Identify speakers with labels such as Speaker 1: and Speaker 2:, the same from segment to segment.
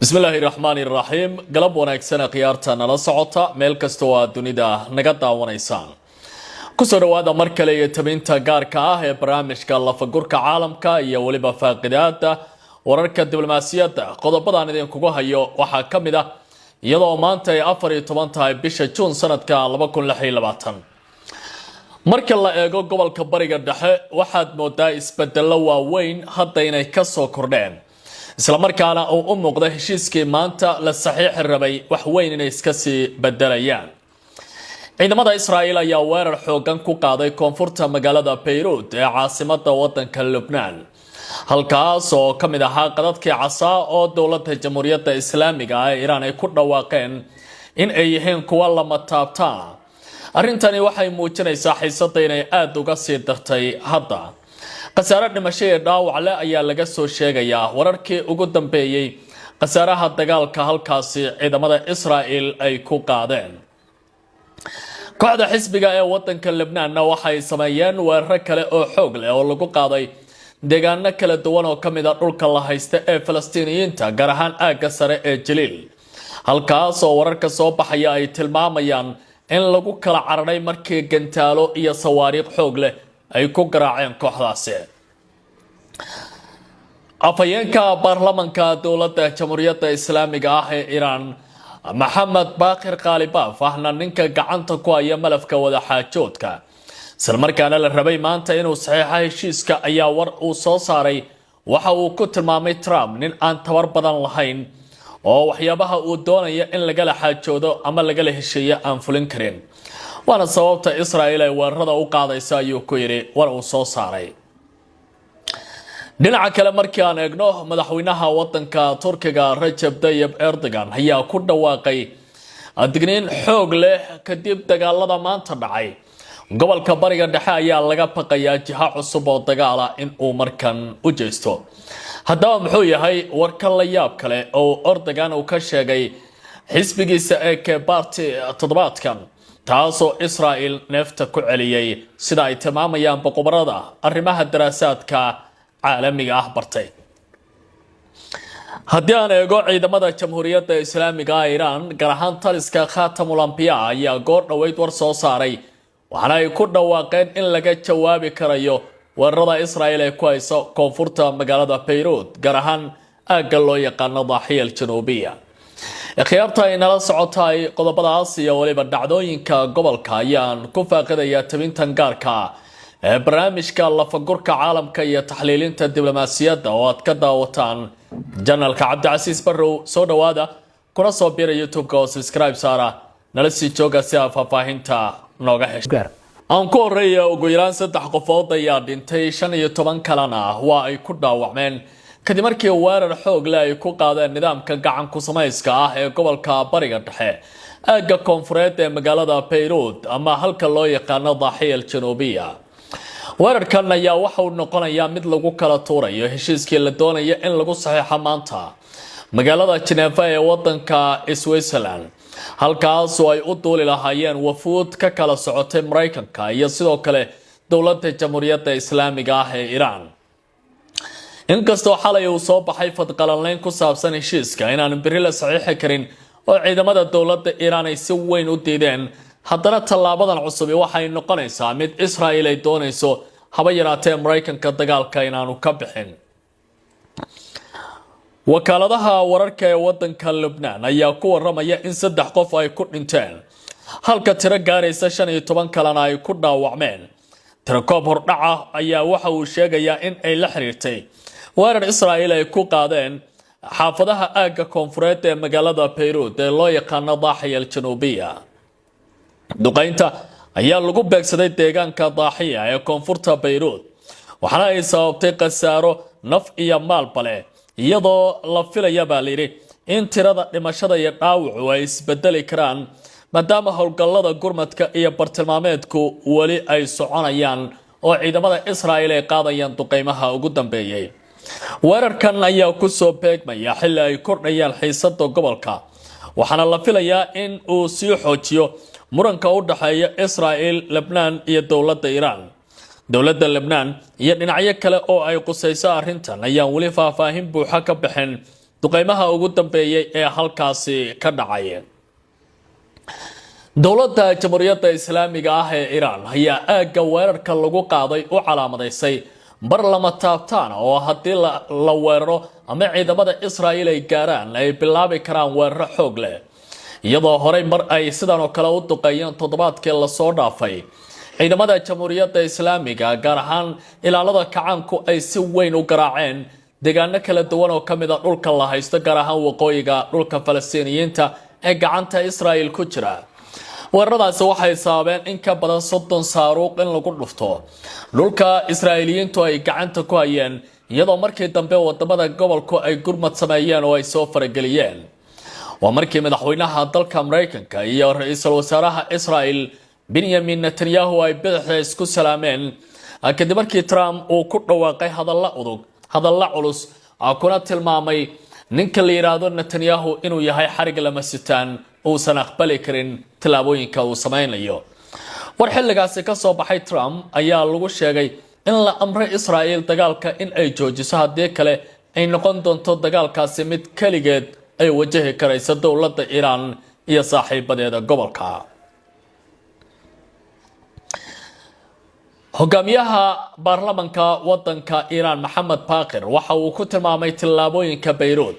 Speaker 1: بسم الله الرحمن الرحيم قلب وناكسنا قيارتا نلا سعوتا ميل كستوا دونيدا نغدا ونايسان كسو دوادا مركلة يتبينتا غاركا برامجكا لفقوركا عالمكا iyo waliba faaqidaada wararka diblomaasiyadda qodobadaan idin kugu hayo waxa kamid ah iyadoo maanta ay 14 tahay bisha June sanadka 2026 marka la eego gobolka bariga dhexe waxaad moodaa isbedelo waaweyn hadda inay ka soo kordheen isla markaana uu u muuqdo heshiiskii maanta la saxiix rabay wax weyn inay iska sii bedelayaan ciidamada Israa'iil ayaa weerar xoogan ku qaaday koonfurta magaalada Beirut ee caasimadda wadanka Lebanon halkaas oo kamid ahaa qadadkii casa oo dowladda Jamhuuriyadda Islaamiga ah ee Iran ay ku dhawaaqeen in ay yihiin kuwa lama taabtaan arrintani waxay muujinaysaa xiisadda inay aad uga sii dartay hadda qasaare dhimasho ee dhaawac leh ayaa laga soo sheegayaa wararkii ugu dambeeyay qasaaraha dagaalka halkaasi ciidamada Israa'iil ay ku qaadeen kooxda xisbiga ee wadanka Lebanon waxay sameeyeen weerar kale oo xoog leh oo lagu qaaday deegaano kala duwan oo kamid ah dhulka la haysta ee Falastiiniyiinta gaar ahaan aagga sare ee Jaliil halkaas oo wararka soo baxaya ay tilmaamayaan in lagu kala cararay markii gantaalo iyo sawaariikh xoog leh ay ku garaaceen kooxdaasi afayeenka baarlamaanka dowladda Jamhuuriyadda Islaamiga ah ee Iran Mohammad Baqir Qalibaf ahna ninka gacanta ku haya malafka wada xaajoodka isla markaana la rabay maanta inuu saxiixo heshiiska ayaa war uu soo saaray waxa uu ku tilmaamay Trump nin aan tabar badan lahayn oo waxyaabaha uu doonayo in laga la xaajoodo ama laga la heshiiyo aan fulin karin waana sababta Israa'iil ay weerarada u qaadayso ayuu ku yiri war uu soo saaray dhinaca kale markii aan eegno madaxweynaha wadanka Turkiga Recep Tayyip Erdogan ayaa ku dhawaaqay digniin xoog leh kadib dagaalada maanta dhacay gobolka bariga dhexe ayaa laga baqayaa jiha cusub oo dagaal ah in uu markan u jeesto haddaba muxuu yahay warka la yaab kale oo Erdogan uu ka sheegay xisbigiisa ee Party toddobaadkan taasoo Israa'iil neefta ku celiyay sida ay tilmaamayaan boqorada arrimaha daraasaadka caalamiga ah bartay haddii aan eego ciidamada Jamhuuriyadda Islaamiga ah Iran gaar ahaan taliska Khatamul Anbiya ayaa goor dhaweyd war soo saaray waxaana ay ku dhawaaqeen in laga jawaabi karayo weerarada Israa'iil ee ku hayso koonfurta magaalada Beirut gaar ahaan aagga loo yaqaan Daahiya al-Janubiya khiyaarta inala socotay qodobadaas iyo waliba dhacdooyinka gobolka ayaan ku faaqidayaa tabintan gaarka ee barnaamijka lafagurka caalamka iyo taxliilinta diblomaasiyadda oo aad ka daawataan channelka Cabdicasiis Barrow soo dhawaada kuna soo biira YouTube-ka oo subscribe saara nala sii jooga si aad faahfaahinta nooga hesho aan ku horeeyo ugu yaraan 3 qofood ayaa dhintay 15 kalena waa ay ku dhaawacmeen kadib markii weerar xoog leh ay ku qaadeen nidaamka gacan ku samayska ah ee gobolka bariga dhexe aagga koonfureed ee magaalada Beirut ama halka loo yaqaan Daahiya al-Janubiya weerarkan ayaa waxa uu noqonayaa mid lagu kala tuurayo heshiiskii la doonayo in lagu saxiixo maanta magaalada Geneva ee wadanka Switzerland halkaas oo ay u duuli lahaayeen wafuud ka kala socotay Mareykanka iyo sidoo kale dowladda Jamhuuriyadda Islaamiga ah ee Iran inkastoo xalay uu soo baxay fadqalanleyn ku saabsan heshiiska inaan biri la saxiixi karin oo ciidamada dowladda Iran ay si weyn u diideen haddana tallaabadan cusub waxay noqonaysaa mid Israa'iil ay doonayso haba yaraatee Mareykanka dagaalka inaanu ka bixin wakaaladaha wararka ee wadanka Lebanon ayaa ku waramaya in 3 qof ay ku dhinteen halka tiro gaaraysa 15 kalena ay ku dhaawacmeen tirakoob hordhaca ayaa waxa uu sheegayaa in ay la xiriirtay weerar Israa'iil ay ku qaadeen xaafadaha aagga koonfureed ee magaalada Beirut ee loo yaqaan Daahiya al-Janubiya duqeynta ayaa lagu beegsaday deegaanka Daahiya ee koonfurta Beirut waxaana ay sababtay qasaaro naf iyo maalba leh iyadoo la filaya baa la yiri in tirada dhimashada iyo dhaawacu ay isbedeli karaan maadaama howlgallada gurmadka iyo bartilmaameedku wali ay soconayaan oo ciidamada Israa'iil ay qaadayaan duqeymaha ugu dambeeyay weerarkan ayaa ku soo beegmaya xilli ay kordhayaan xiisadda gobolka waxaana la filayaa in uu sii xoojiyo muranka u dhaxeeya Israa'iil Lebanon iyo dowladda Iran dowladda Lebanon iyo dhinacyo kale oo ay qusayso arrintan ayaan wali faahfaahin buuxa ka bixin duqeymaha ugu dambeeyay ee halkaasi ka dhacay. dowladda jamhuuriyadda islaamiga ah ee Iran ayaa aagga weerarka lagu qaaday u calaamadaysay bar lama taabtaan oo haddii la weeraro ama ciidamada Israa'iil ay gaaraan ay bilaabi karaan weeraro xoog leh, iyadoo horey mar ay sidan oo kale u duqeeyeen toddobaadkii la soo dhaafay. ciidamada jamhuuriyadda islaamiga gaar ahaan ilaalada kacaanku ay si weyn u garaaceen deegaano kala duwan oo kamid ah dhulka la haysto, gaar ahaan waqooyiga dhulka Falastiiniyiinta ee gacanta Israa'iil ku jira. weeraradaasi waxay sababeen in ka badan 30 saaruuq in lagu dhufto dhulka Israa'iiliyiintu ay gacanta ku hayeen, iyadoo markii dambe wadamada gobolku ay gurmad sameeyeen oo ay soo farageliyeen. waa markii madaxweynaha dalka Mareykanka iyo ra'iisul wasaaraha Israa'iil Benjamin Netanyahu ay bidixda isku salaameen kadib markii Trump uu ku dhawaaqay hadalla culus kuna tilmaamay ninka la yiraahdo Netanyahu inuu yahay xarig lama sitaan uusan aqbali karin tilaabooyinka uu sameynayo. war xilligaasi ka soo baxay Trump ayaa lagu sheegay in la amray Israa'iil dagaalka in ay joojiso, haddii kale ay noqon doonto dagaalkaasi mid kaligeed ay wajahi karayso dowladda Iran iyo saaxiibadeeda gobolka. hogaamiyaha baarlamaanka wadanka Iran Mohammad Baqir waxa uu ku tilmaamay tilaabooyinka Beirut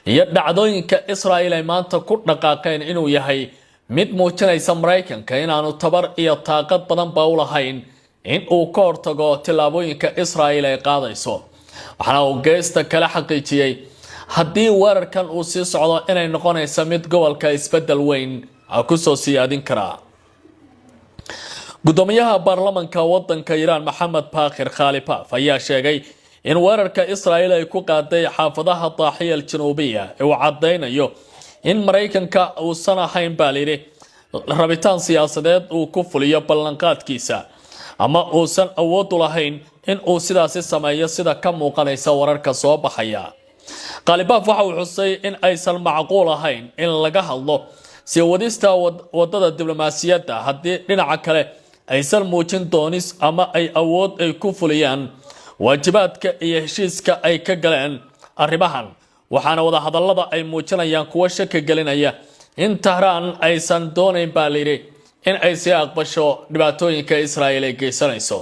Speaker 1: iyo dhacdooyinka Israa'iil ay maanta ku dhaqaaqeen inuu yahay mid muujinaysa Mareykanka inaanu tabar iyo taaqad badan ba u lahayn in uu ka hortago tilaabooyinka Israa'iil ay qaadayso. waxaana uu geesta kala xaqiijiyay haddii weerarkan uu sii socdo inay noqonayso mid gobolka isbedel weyn ku soo siyaadin kara. gudoomiyaha baarlamaanka wadanka Iran Mohammad Baqir Khalifaf ayaa sheegay in weerarka Israa'iil ay ku qaaday xaafadaha Daahiya al-Januubiya uu cadeynayo in Mareykanka uusan ahayn baaliri rabitaan siyaasadeed uu ku fuliyo ballanqaadkiisa, ama uusan awood u lahayn in uu sidaasi sameeyo sida ka muuqanaysa wararka soo baxaya. Khalifaf waxa uu xusay in aysan macquul ahayn in laga hadlo sii wadista wadada diblomaasiyadda haddii dhinaca kale aysan muujin doonis ama ay awood ay ku fuliyaan waajibaadka iyo heshiiska ay ka galeen arrimahan. waxaana wada hadallada ay muujinayaan kuwa shaki gelinaya in Tehran aysan doonayn baaliri in ay sii aqbasho dhibaatooyinka Israa'iil ay geysanayso.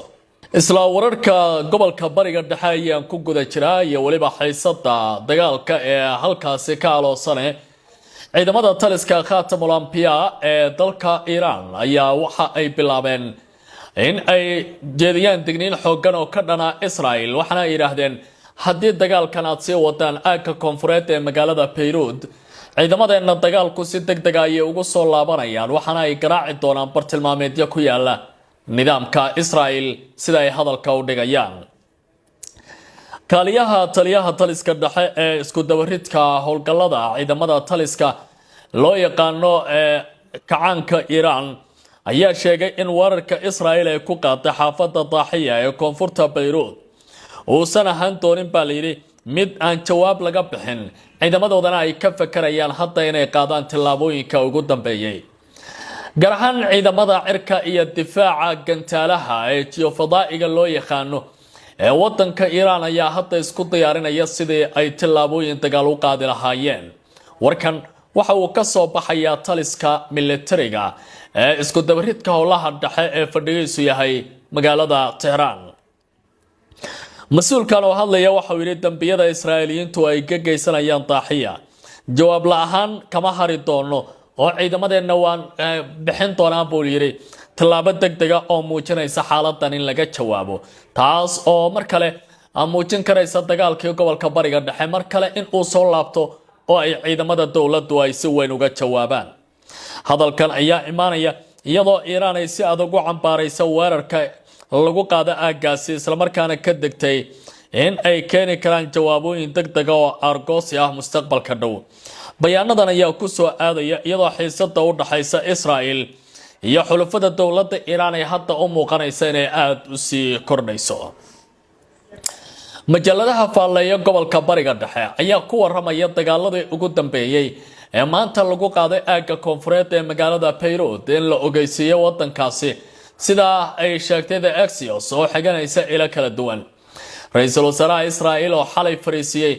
Speaker 1: isla wararka gobolka bariga dhexe ayaan ku guda jiraa iyo waliba xiisada dagaalka ee halkaasi ka aloosane. ciidamada taliska Khatamul Anbiya ee dalka Iran ayaa waxa ay bilaabeen in ay jeediyaan digniin xooggan oo ka dhana Israa'iil, waxaana ay yiraahdeen haddii dagaalkan aad sii wadaan aagga koonfureed ee magaalada Beirut, ciidamadeena dagaalku si degdeg ah ay ugu soo laabanayaan, waxaana ay garaaci doonaan bartilmaameedyo ku yaala nidaamka Israa'iil sida ay hadalka u dhigayaan. kaaliyaha taliyaha taliska dhexe ee isku dabaridka howlgallada ciidamada taliska loo yaqaano ee kacaanka Iran ayaa sheegay in weerarka Israa'iil ay ku qaaday xaafadda Daahiya ee koonfurta Beirut uusan ahaan doonin baa layidhi mid aan jawaab laga bixin, ciidamadoodana ay ka fakarayaan hadda inay qaadaan tilaabooyinka ugu dambeeyay. gaar ahaan ciidamada cirka iyo difaaca gantaalaha ee geofadaa'iga loo yaqaano ee wadanka Iran ayaa hadda isku diyaarinaya sidii ay tilaabooyin dagaal u qaadi lahaayeen. warkan waxa uu ka soo baxayaa taliska militariga ee isku dabaridka howlaha dhexe ee fadhigiisu yahay magaalada Tehran. mas-uulkan oo hadlaya waxa uu yiri dambiyada Israa'iiliyiintu ay ka geysanayaan Daahiya jawaab la'aan kama hari doono oo ciidamadeena waan bixin doonaa buu yiri tilaabo degdeg ah oo muujinaysa xaaladan in laga jawaabo, taas oo mar kale muujin karaysa dagaalkii gobolka bariga dhexe mar kale in uu soo laabto oo ay ciidamada dawladdu ay si weyn uga jawaabaan. hadalkan ayaa imaanaya iyadoo Iran ay si adag u cambaarayso weerarka lagu qaada aaggaasi, isla markaana ka degtay in ay keeni karaan jawaabooyin degdeg ah oo argoosi ah mustaqbalka dhow. bayaanadan ayaa ku soo aadaya iyadoo xiisada u dhaxaysa Israa'iil iyo xulafada dawladda Iran ay hadda u muuqanaysa inay aad u sii kordhayso. majalladaha faallaya gobolka bariga dhexe ayaa ku waramaya dagaaladii ugu dambeeyay ee maanta lagu qaaday aagga koonfureed ee magaalada Beirut in la ogeysiiyay wadankaasi, sida ay sheegtay The Axios oo xiganaysa ila kala duwan. ra'iisul wasaaraha Israa'iil oo xalay fariisiyay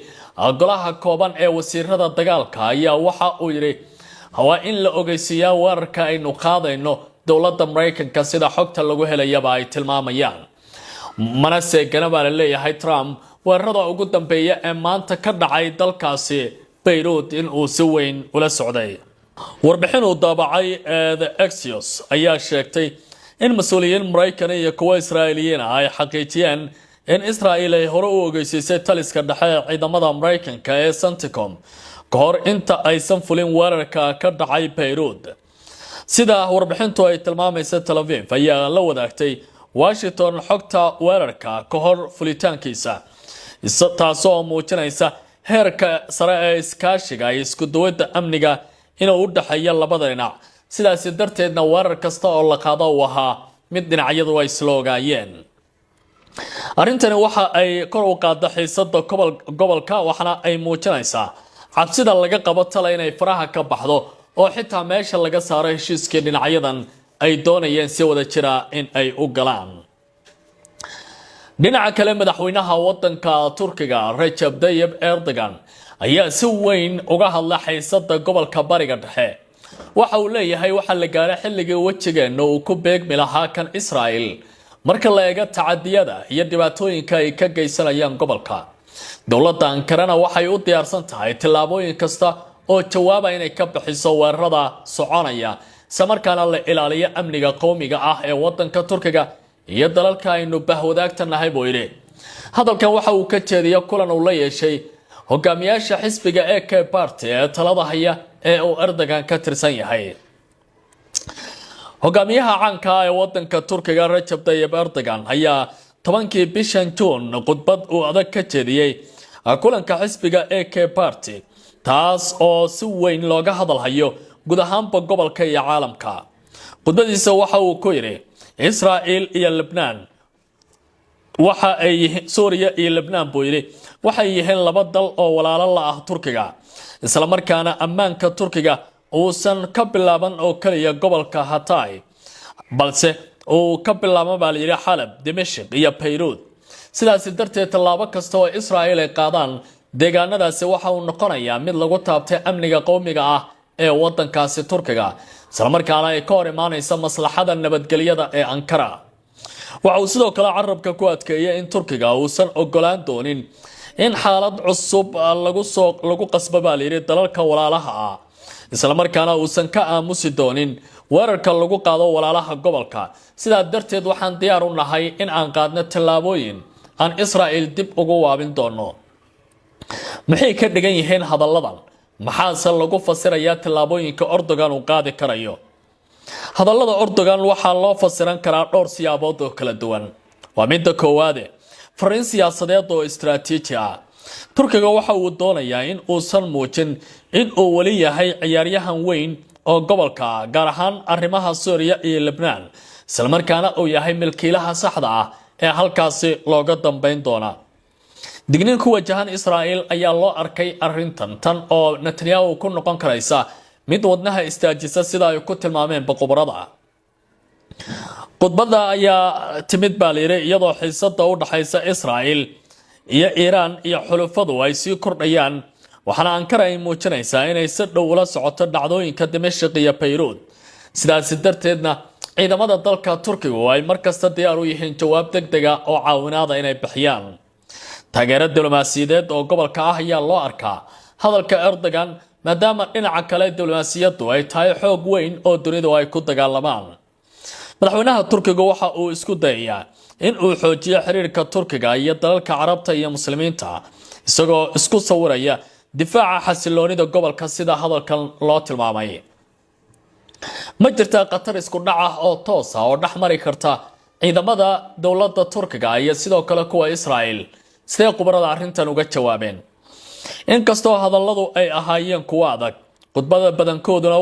Speaker 1: golaha kooban ee wasiirada dagaalka ayaa waxa uu yiri waa in la ogeysiiyaa weerarka aynu qaadayno dowladda Mareykanka sida xogta lagu helayaba ay tilmaamayaan mana seegana baa la leeyahay Trump weerarada ugu dambeeya ee maanta ka dhacay dalkaasi Beirut in uu si weyn ula socday warbixin uu daabacay The Axios ayaa sheegtay in mas'uuliyiin Mareykan iyo kuwa Israa'iiliyiin ay xaqiijiyeen in Israa'iil ay hore u ogeysisay taliska dhexe ciidamada Mareykanka ee CENTCOM kahor inta aysan fulin weerarka ka dhacay Beirut sida warbixintu ay tilmaamayso Tel Aviv ayaa la wadaagtay Washington xogta weerarka kahor fulitaankiisa taasoo muujinaysa heerka sare ee iskaashiga iyo isku duwidda amniga inuu u dhaxeeyo labada dhinac sidaas darteedna weerar kasta oo la qaado uu ahaa mid dhinacyadu ay isla ogaayeen arrintani waxa ay kor u qaaday xiisadda gobolka waxana ay muujinaysaa cabsida laga qabo tala inay faraha ka baxdo oo xitaa meesha laga saaro heshiiskii dhinacyadan ay doonayeen si wada jira in ay u galaan dhinaca kale madaxweynaha wadanka Turkiga Recep Tayyip Erdogan ayaa si weyn uga hadlay xiisadda gobolka bariga dhexe waxa uu leeyahay waxa la gaaray xilligii wajigeena uu ku beegmi lahaa kan Israa'iil marka la eego tacadiyada iyo dhibaatooyinka ay ka geysanayaan gobolka dowladda Ankarana waxay u diyaarsan tahay tillaabooyin kasta oo jawaaba inay ka bixiso weerarada soconaya samarkaana la ilaaliyo amniga qowmiga ah ee wadanka Turkiga iyo dalalka aynu bahwadaagtanahay buu yiri hadalkan waxa uu ka jeediyay kulan uu la yeeshay hogaamiyaasha xisbiga AK Party ee talada haya ee uu Erdogan ka tirsan yahay hogaamiyaha caanka ah ee wadanka Turkiga Recep Tayyip Erdogan ayaa 10kii bishan June khudbad uu adag ka jeediyay kulanka xisbiga AK Party taas oo si weyn looga hadalhayo guud ahaanba gobolka iyo caalamka khudbadiisa waxa uu ku yiri Israa'iil iyo Lebanon waxa ay Suuriya iyo Lebanon buu yiri waxay yihiin laba dal oo walaalo la ah Turkiga isla markaana ammaanka Turkiga uusan ka bilaaban oo kaliya gobolka Hatay balse uu ka bilaaban baa la yiri Halab Dimashq iyo Beirut sidaas darteed tallaabo kasta oo Israa'iil ay qaadaan deegaanadaasi waxa uu noqonayaa mid lagu taabtay amniga qowmiga ah ee wadankaasi Turkiga isla markaana ay ka hor imaanaysa maslaxada nabadgelyada ee Ankara waxa uu sidoo kale carabka ku adkeeyay in Turkiga uusan ogolaan doonin in xaalad cusub lagu qasbo baa la yiri dalalka walaalaha ah isla markaana uusan ka aamusi doonin weerarka lagu qaado walaalaha gobolka sidaa darteed waxaan diyaar u nahay in aan qaadno tallaabooyin aan Israa'iil dib ugu waabin doono maxay ka dhigan yihiin hadalladan maxaase lagu fasirayaa tallaabooyinka Erdogan uu qaadi karayo hadallada Erdogan waxa loo fasiran karaa dhowr siyaabood oo kala duwan waa midda koowaad fariin siyaasadeed oo istiraatiiji ah Turkiga waxa uu doonayaa in uusan muujin in uu wali yahay ciyaaryahan weyn oo gobolka gaar ahaan arrimaha Suuriya iyo Lebanon isla markaana uu yahay milkiilaha saxda ah ee halkaasi looga dambeyn doona digniin ku wajahan Israa'iil ayaa loo arkay arrintan tan oo Netanyahu ku noqon karaysa mid wadnaha istaajisa sida ay ku tilmaameen boqorada khudbada ayaa timid baaliire iyadoo xiisadda u dhaxaysa Israa'iil iyo Iran iyo xulufadu ay sii kordhayaan waxaana Ankara ay muujinaysaa inay si dhow ula socoto dhacdooyinka Dimashq iyo Beirut sidaas darteedna ciidamada dalka Turkiga ay markasta diyaar u yihiin jawaab degdeg ah oo caawinaada inay bixiyaan taageero diblomaasiyadeed oo gobolka ah ayaa loo arkaa hadalka Erdogan maadaama dhinaca kale diblomaasiyadu ay tahay xoog weyn oo dunidu ay ku dagaalamaan madaxweynaha Turkiga waxa uu isku dayayaa in uu xoojiyo xiriirka Turkiga iyo dalalka Carabta iyo Muslimiinta isagoo isku sawiraya difaaca xasiloonida gobolka sida hadalkan loo tilmaamay ma jirta qatar isku dhac ah oo toos ah oo dhaxmari karta ciidamada dawladda Turkiga iyo sidoo kale kuwa Israa'iil sidee qubarada arrintan uga jawaabeen inkastoo hadalladu ay ahaayeen kuwa adag khudbada badankooduna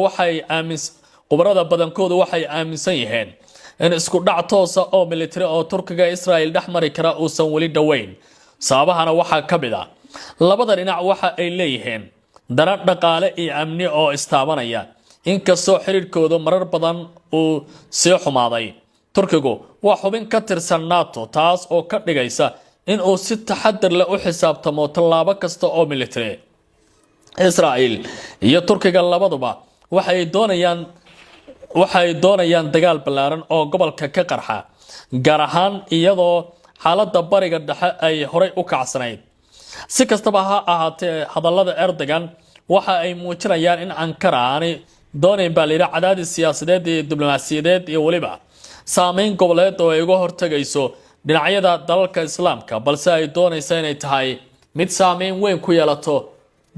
Speaker 1: waxay aaminsan yihiin in isku dhac toos ah oo military oo Turkiga Israa'iil dhaxmari kara uusan wali dhaweyn sababahana waxa ka mid ah labada dhinac waxa ay leeyihiin dana dhaqaale iyo amni oo istaabanaya inkastoo xiriirkoodu marar badan uu sii xumaaday Turkigu waa xubin ka tirsan NATO taas oo ka dhigaysa in uu si taxadar leh u xisaabtamo tallaabo kasta oo military. Israa'iil iyo Turkiga labaduba waxay doonayaan dagaal ballaaran oo gobolka ka qarxa, gaar ahaan iyadoo xaaladda bariga dhexe ay horey u kacsanayd. Si kastaba ha ahaatee, hadallada Erdogan waxa ay muujinayaan in Ankara aanay doonayn baa layidhi cadaadis siyaasadeed iyo diblomaasiyadeed iyo weliba saameyn goboleed oo ay uga hortagayso dhinacyada dalalka islaamka, balse ay doonaysa inay tahay mid saameyn weyn ku yeelato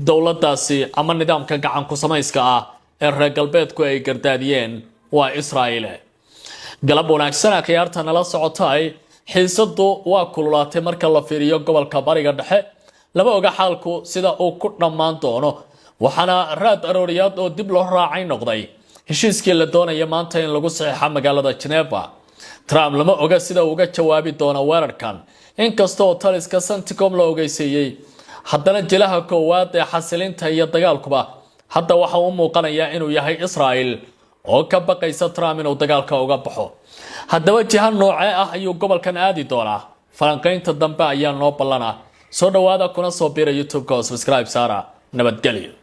Speaker 1: dowladdaasi ama nidaamka gacan ku samayska ah ee reer galbeedku ay gardaadiyeen waa Israa'iil. galab wanaagsan akhyaarta nala socotay, xiisadu waa kululaatay marka la fiiriyo gobolka bariga dhexe. lama oga xaalku sida uu ku dhammaan doono, waxaana raad arooriyaad oo dib loo raacay noqday heshiiskii la doonaya maanta in lagu saxiixo magaalada Geneva. Trump lama oga sida uu uga jawaabi doono weerarkan, inkastoo taliska Centcom la ogeysiiyey. haddana jilaha koowaad ee xasilinta iyo dagaalkuba hadda waxa uu muuqanayaa inuu yahay Israa'iil oo ka baqaysa Trump inuu dagaalka uga baxo. haddaba jihan noocee ah ayuu gobolkan aadi doonaa? falanqaynta dambe ayaa noo ballanaa. soo dhawaada kuna soo biira YouTube-ka oo subscribe saara. nabadgelyo.